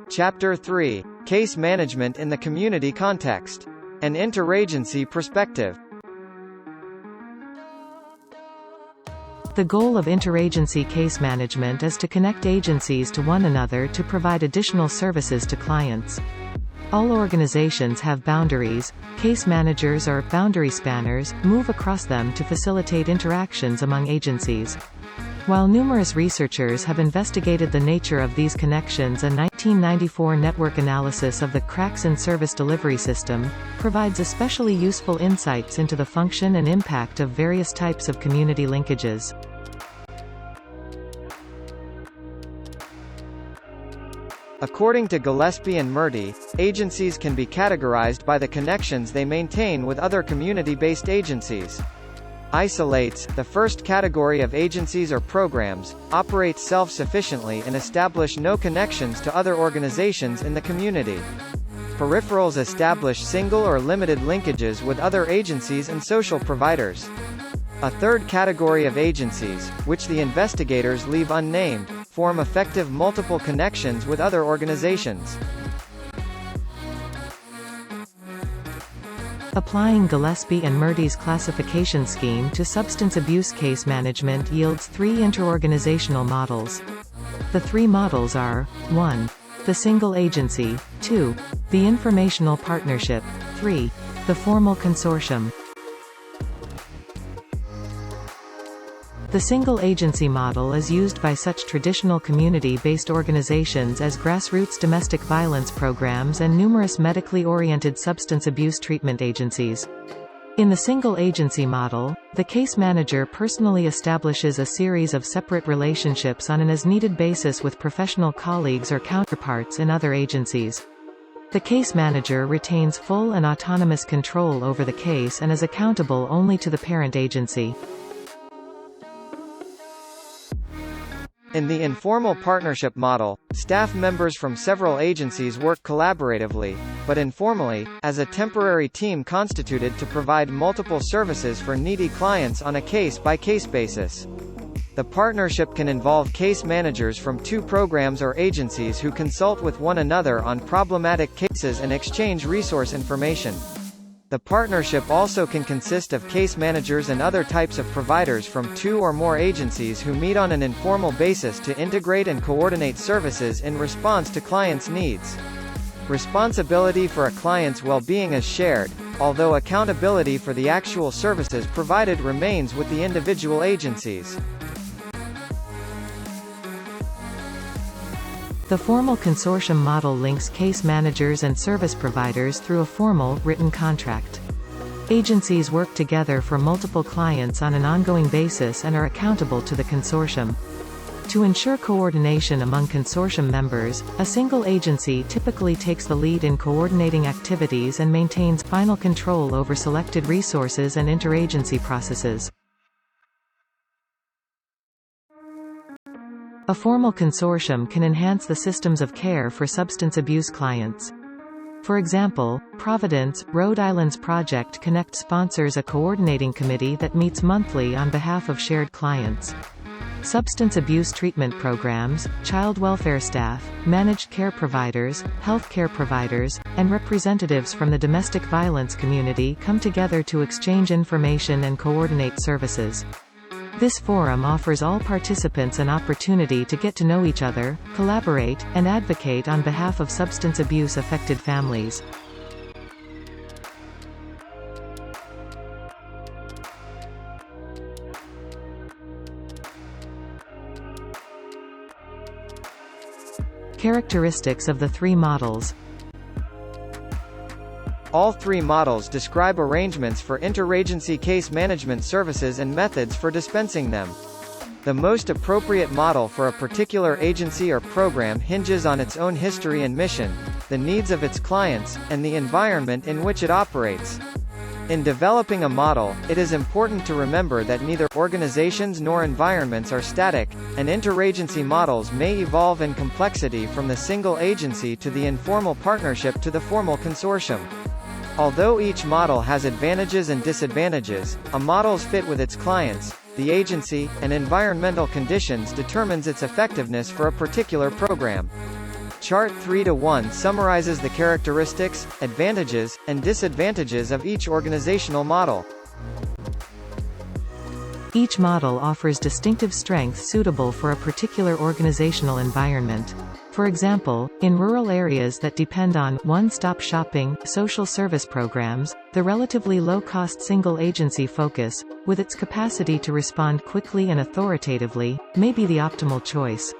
Chapter 3. Case Management in the Community Context. An Interagency Perspective. The goal of interagency case management is to connect agencies to one another to provide additional services to clients. All organizations have boundaries. Case managers or boundary spanners move across them to facilitate interactions among agencies. While numerous researchers have investigated the nature of these connections, a 1994 network analysis of the cracks in service delivery system provides especially useful insights into the function and impact of various types of community linkages. According to Gillespie and Murty, agencies can be categorized by the connections they maintain with other community-based agencies. Isolates, the first category of agencies or programs, operate self-sufficiently and establish no connections to other organizations in the community. Peripherals establish single or limited linkages with other agencies and social providers. A third category of agencies, which the investigators leave unnamed, form effective multiple connections with other organizations. Applying Gillespie and Murty's classification scheme to substance abuse case management yields three interorganizational models. The three models are: 1. The single agency, 2. The informational partnership, 3. The formal consortium. The single agency model is used by such traditional community-based organizations as grassroots domestic violence programs and numerous medically oriented substance abuse treatment agencies. In the single agency model, the case manager personally establishes a series of separate relationships on an as-needed basis with professional colleagues or counterparts in other agencies. The case manager retains full and autonomous control over the case and is accountable only to the parent agency. In the informal partnership model, staff members from several agencies work collaboratively, but informally, as a temporary team constituted to provide multiple services for needy clients on a case-by-case basis. The partnership can involve case managers from two programs or agencies who consult with one another on problematic cases and exchange resource information. The partnership also can consist of case managers and other types of providers from two or more agencies who meet on an informal basis to integrate and coordinate services in response to clients' needs. Responsibility for a client's well-being is shared, although accountability for the actual services provided remains with the individual agencies. The formal consortium model links case managers and service providers through a formal, written contract. Agencies work together for multiple clients on an ongoing basis and are accountable to the consortium. To ensure coordination among consortium members, a single agency typically takes the lead in coordinating activities and maintains final control over selected resources and interagency processes. A formal consortium can enhance the systems of care for substance abuse clients. For example, Providence, Rhode Island's Project Connect sponsors a coordinating committee that meets monthly on behalf of shared clients. Substance abuse treatment programs, child welfare staff, managed care providers, health care providers, and representatives from the domestic violence community come together to exchange information and coordinate services. This forum offers all participants an opportunity to get to know each other, collaborate, and advocate on behalf of substance abuse-affected families. Characteristics of the three models. All three models describe arrangements for interagency case management services and methods for dispensing them. The most appropriate model for a particular agency or program hinges on its own history and mission, the needs of its clients, and the environment in which it operates. In developing a model, it is important to remember that neither organizations nor environments are static, and interagency models may evolve in complexity from the single agency to the informal partnership to the formal consortium. Although each model has advantages and disadvantages, a model's fit with its clients, the agency, and environmental conditions determines its effectiveness for a particular program. Chart 3-1 summarizes the characteristics, advantages, and disadvantages of each organizational model. Each model offers distinctive strengths suitable for a particular organizational environment. For example, in rural areas that depend on one-stop shopping, social service programs, the relatively low-cost single-agency focus, with its capacity to respond quickly and authoritatively, may be the optimal choice.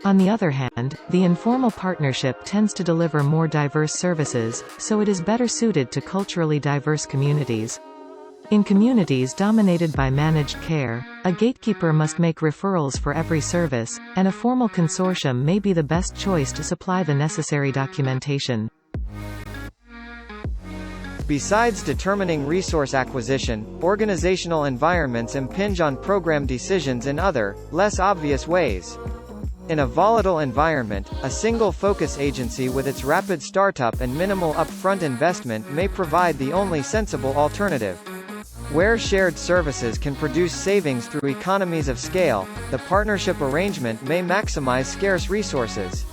On the other hand, the informal partnership tends to deliver more diverse services, so it is better suited to culturally diverse communities. In communities dominated by managed care, a gatekeeper must make referrals for every service, and a formal consortium may be the best choice to supply the necessary documentation. Besides determining resource acquisition, organizational environments impinge on program decisions in other, less obvious ways. In a volatile environment, a single focus agency with its rapid startup and minimal upfront investment may provide the only sensible alternative. Where shared services can produce savings through economies of scale, the partnership arrangement may maximize scarce resources.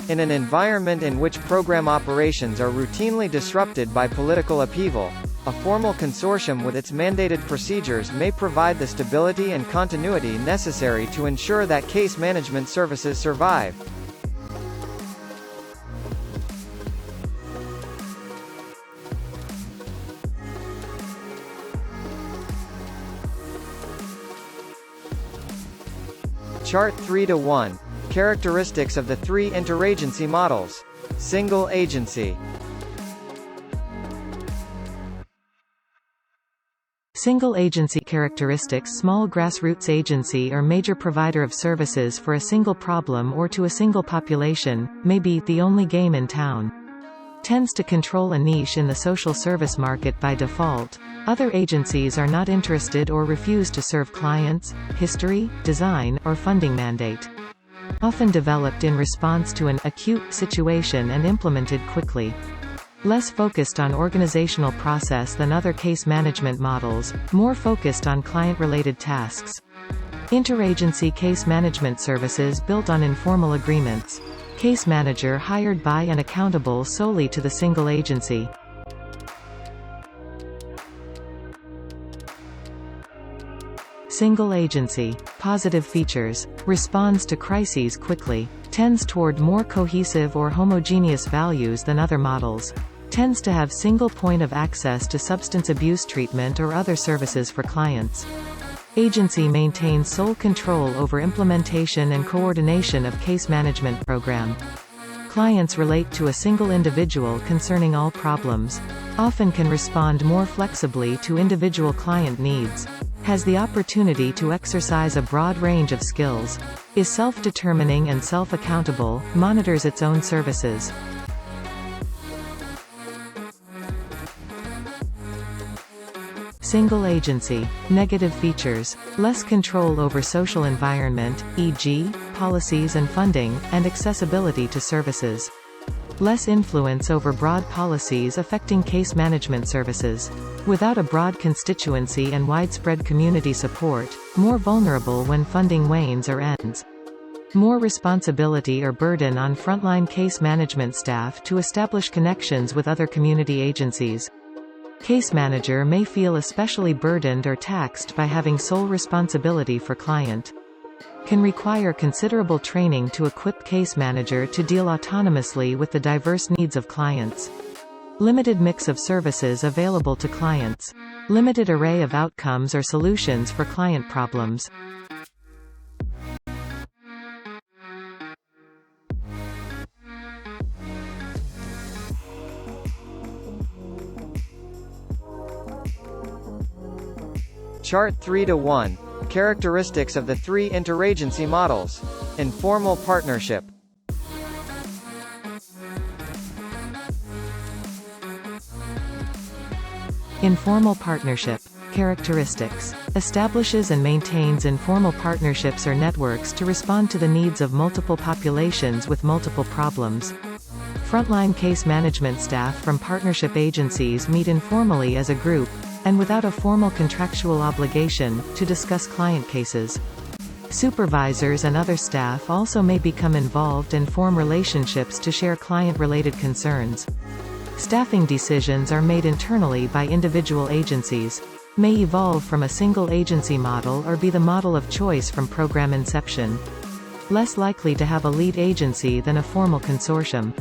In an environment in which program operations are routinely disrupted by political upheaval, a formal consortium with its mandated procedures may provide the stability and continuity necessary to ensure that case management services survive. Chart 3-1. Characteristics of the three interagency models. Single agency. Single agency characteristics. Small grassroots agency or major provider of services for a single problem or to a single population, may be the only game in town. Tends to control a niche in the social service market by default. Other agencies are not interested or refuse to serve clients, history, design, or funding mandate. Often developed in response to an acute situation and implemented quickly. Less focused on organizational process than other case management models, more focused on client-related tasks. Interagency case management services built on informal agreements. Case manager hired by and accountable solely to the single agency. Single agency. Positive features. Responds to crises quickly. Tends toward more cohesive or homogeneous values than other models. Tends to have single point of access to substance abuse treatment or other services for clients. Agency maintains sole control over implementation and coordination of case management program. Clients relate to a single individual concerning all problems. Often can respond more flexibly to individual client needs. Has the opportunity to exercise a broad range of skills. Is self-determining and self-accountable, monitors its own services. Single agency. Negative features. Less control over social environment, e.g., policies and funding, and accessibility to services. Less influence over broad policies affecting case management services. Without a broad constituency and widespread community support, more vulnerable when funding wanes or ends. More responsibility or burden on frontline case management staff to establish connections with other community agencies. Case manager may feel especially burdened or taxed by having sole responsibility for client. Can require considerable training to equip case manager to deal autonomously with the diverse needs of clients. Limited mix of services available to clients. Limited array of outcomes or solutions for client problems. Chart 3-1. Characteristics of the three interagency models. Informal partnership. Informal partnership. Characteristics. Establishes and maintains informal partnerships or networks to respond to the needs of multiple populations with multiple problems. Frontline case management staff from partnership agencies meet informally as a group, and without a formal contractual obligation, to discuss client cases. Supervisors and other staff also may become involved and form relationships to share client-related concerns. Staffing decisions are made internally by individual agencies, may evolve from a single agency model or be the model of choice from program inception. Less likely to have a lead agency than a formal consortium.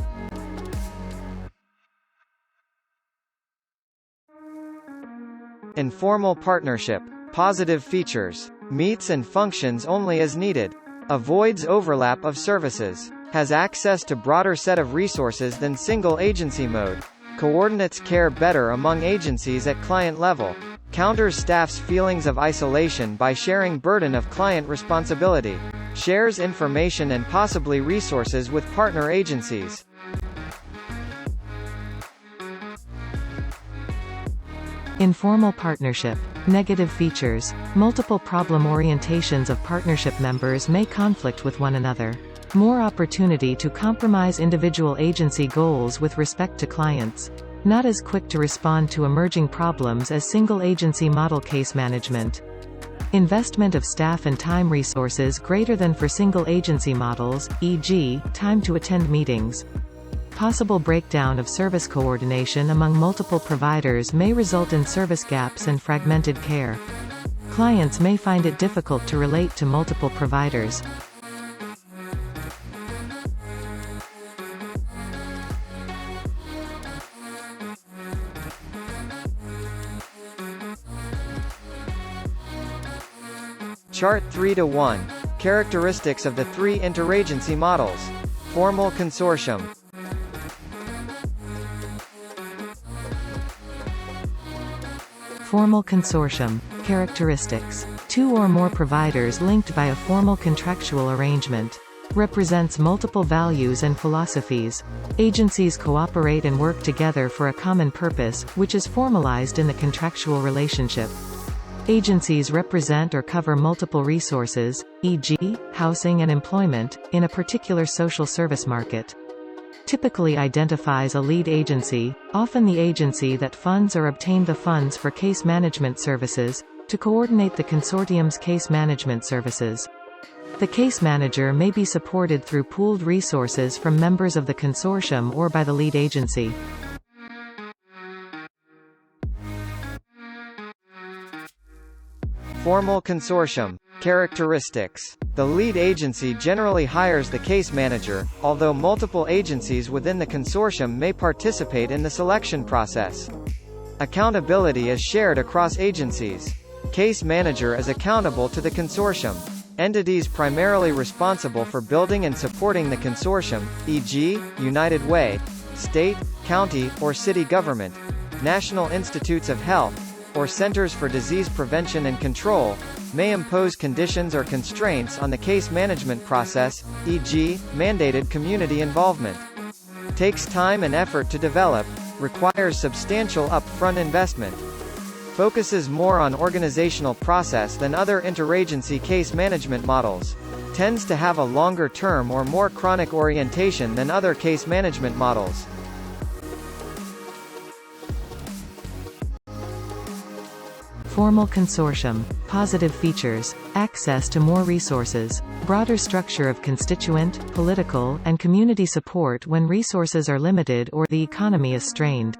Informal partnership. Positive features. Meets and functions only as needed. Avoids overlap of services. Has access to broader set of resources than single agency mode. Coordinates care better among agencies at client level. Counters staff's feelings of isolation by sharing burden of client responsibility. Shares information and possibly resources with partner agencies. Informal partnership. Negative features. Multiple problem orientations of partnership members may conflict with one another. More opportunity to compromise individual agency goals with respect to clients. Not as quick to respond to emerging problems as single agency model case management. Investment of staff and time resources greater than for single agency models, e.g., time to attend meetings. Possible breakdown of service coordination among multiple providers may result in service gaps and fragmented care. Clients may find it difficult to relate to multiple providers. Chart 3:1. Characteristics of the three interagency models. Formal consortium. Formal consortium. Characteristics. Two or more providers linked by a formal contractual arrangement. Represents multiple values and philosophies. Agencies cooperate and work together for a common purpose, which is formalized in the contractual relationship. Agencies represent or cover multiple resources, e.g., housing and employment, in a particular social service market. Typically identifies a lead agency, often the agency that funds or obtained the funds for case management services, to coordinate the consortium's case management services. The case manager may be supported through pooled resources from members of the consortium or by the lead agency. Formal consortium. Characteristics. The lead agency generally hires the case manager, although multiple agencies within the consortium may participate in the selection process. Accountability is shared across agencies. Case manager is accountable to the consortium. Entities primarily responsible for building and supporting the consortium, e.g., United Way, state, county, or city government, National Institutes of Health, or Centers for Disease Prevention and Control, may impose conditions or constraints on the case management process, e.g., mandated community involvement. Takes time and effort to develop, requires substantial upfront investment. Focuses more on organizational process than other interagency case management models. Tends to have a longer-term or more chronic orientation than other case management models. Formal consortium. Positive features. Access to more resources. Broader structure of constituent, political, and community support when resources are limited or the economy is strained.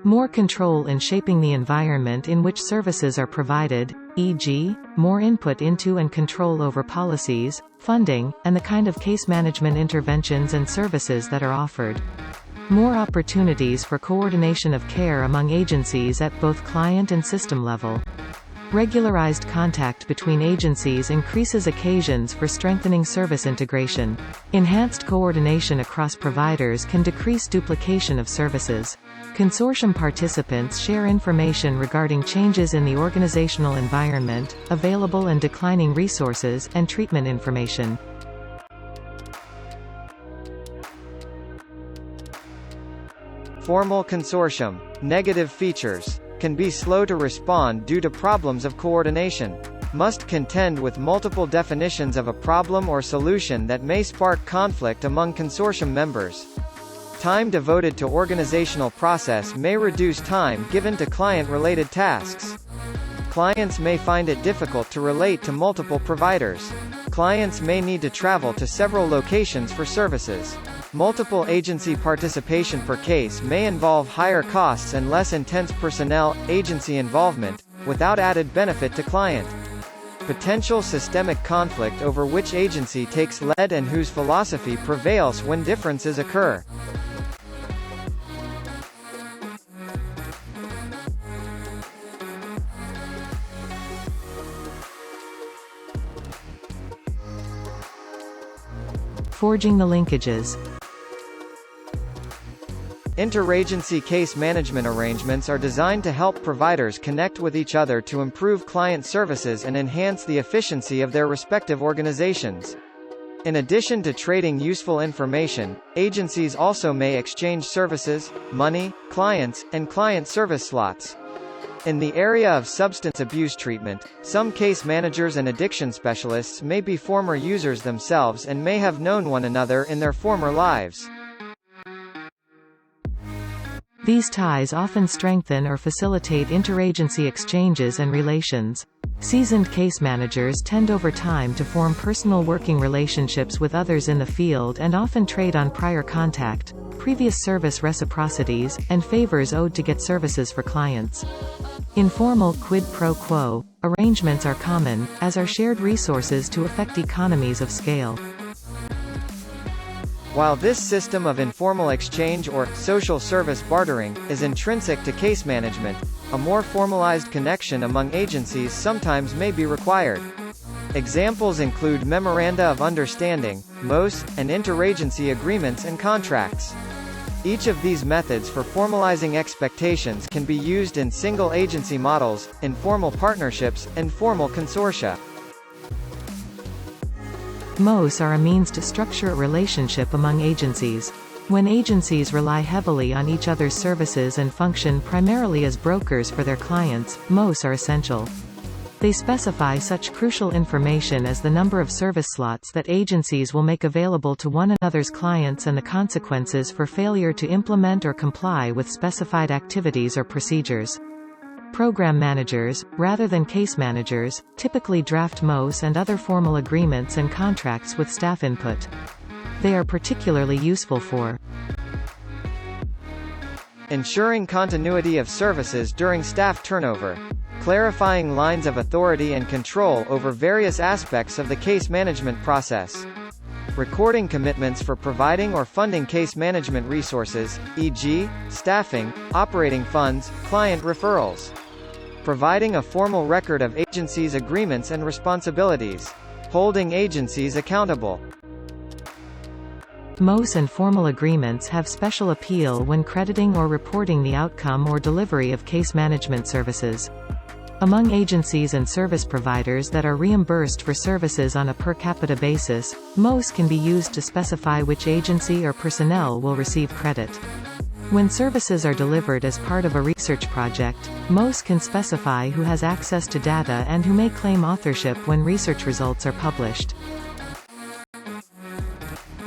More control in shaping the environment in which services are provided, e.g., more input into and control over policies, funding, and the kind of case management interventions and services that are offered. More opportunities for coordination of care among agencies at both client and system level. Regularized contact between agencies increases occasions for strengthening service integration. Enhanced coordination across providers can decrease duplication of services. Consortium participants share information regarding changes in the organizational environment, available and declining resources, and treatment information. Formal consortium. Negative features. Can be slow to respond due to problems of coordination. Must contend with multiple definitions of a problem or solution that may spark conflict among consortium members. Time devoted to organizational process may reduce time given to client-related tasks. Clients may find it difficult to relate to multiple providers. Clients may need to travel to several locations for services. Multiple agency participation per case may involve higher costs and less intense personnel, agency involvement, without added benefit to client. Potential systemic conflict over which agency takes lead and whose philosophy prevails when differences occur. Forging the linkages. Interagency case management arrangements are designed to help providers connect with each other to improve client services and enhance the efficiency of their respective organizations. In addition to trading useful information, agencies also may exchange services, money, clients, and client service slots. In the area of substance abuse treatment, some case managers and addiction specialists may be former users themselves and may have known one another in their former lives. These ties often strengthen or facilitate interagency exchanges and relations. Seasoned case managers tend over time to form personal working relationships with others in the field and often trade on prior contact, previous service reciprocities, and favors owed to get services for clients. Informal quid pro quo arrangements are common, as are shared resources to effect economies of scale. While this system of informal exchange or social service bartering is intrinsic to case management, a more formalized connection among agencies sometimes may be required. Examples include Memoranda of Understanding, MOS, and interagency agreements and contracts. Each of these methods for formalizing expectations can be used in single agency models, informal partnerships, and formal consortia. MOS are a means to structure a relationship among agencies. When agencies rely heavily on each other's services and function primarily as brokers for their clients, MOS are essential. They specify such crucial information as the number of service slots that agencies will make available to one another's clients and the consequences for failure to implement or comply with specified activities or procedures. Program managers, rather than case managers, typically draft MOS and other formal agreements and contracts with staff input. They are particularly useful for ensuring continuity of services during staff turnover, clarifying lines of authority and control over various aspects of the case management process, recording commitments for providing or funding case management resources, e.g., staffing, operating funds, client referrals, providing a formal record of agencies' agreements and responsibilities, holding agencies accountable. MOS and formal agreements have special appeal when crediting or reporting the outcome or delivery of case management services. Among agencies and service providers that are reimbursed for services on a per capita basis, MOS can be used to specify which agency or personnel will receive credit. When services are delivered as part of a research project, MOS can specify who has access to data and who may claim authorship when research results are published.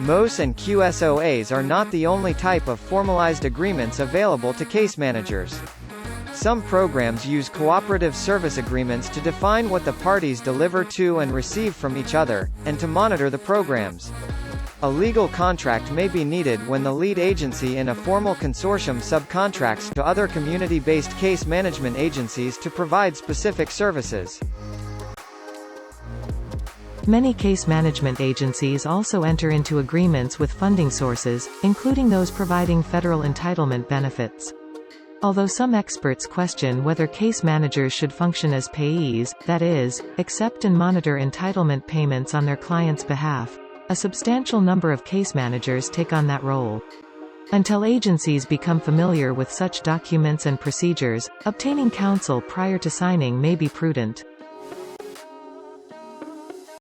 MOS and QSOAs are not the only type of formalized agreements available to case managers. Some programs use cooperative service agreements to define what the parties deliver to and receive from each other, and to monitor the programs. A legal contract may be needed when the lead agency in a formal consortium subcontracts to other community-based case management agencies to provide specific services. Many case management agencies also enter into agreements with funding sources, including those providing federal entitlement benefits. Although some experts question whether case managers should function as payees, that is, accept and monitor entitlement payments on their clients' behalf, a substantial number of case managers take on that role. Until agencies become familiar with such documents and procedures, obtaining counsel prior to signing may be prudent.